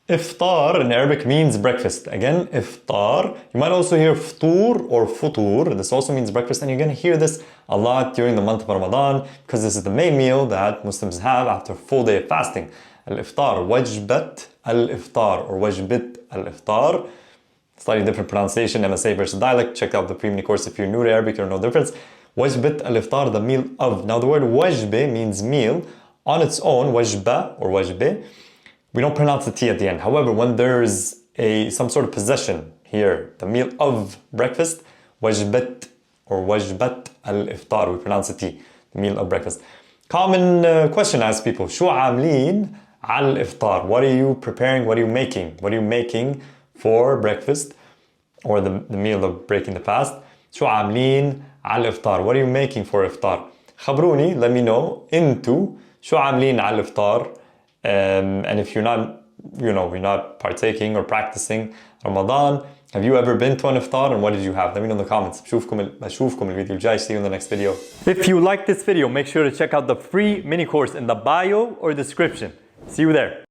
Iftar in Arabic means breakfast. Again, iftar. You might also hear ftur or futur. This also means breakfast, and you're going to hear this a lot during the month of Ramadan because this is the main meal that Muslims have after a full day of fasting. Al-iftar, wajbat al-iftar or wajbit al-iftar. Slightly different pronunciation, MSA versus dialect. Check out the pre-mini course if you're new to Arabic, you'll know the difference. Wajbit al-iftar, the meal of. Now the word wajbe means meal. On its own, wajba or wajbe, we don't pronounce the T at the end. However, when there's some sort of possession here, the meal of breakfast, wajbat or wajbat al-iftar, we pronounce the T, the meal of breakfast. Common question asked people, شو عاملين على الإفطار? What are you preparing? What are you making? What are you making for breakfast or the meal of breaking the fast? شو عاملين على الإفطار? What are you making for iftar? خبروني, let me know, into شو عاملين على الإفطار. And if you're not, you're not partaking or practicing Ramadan, have you ever been to an iftar and what did you have? Let me know in the comments. بشوفكم الفيديو الجاي. See you in the next video. If you like this video, make sure to check out the free mini course in the bio or description. See you there.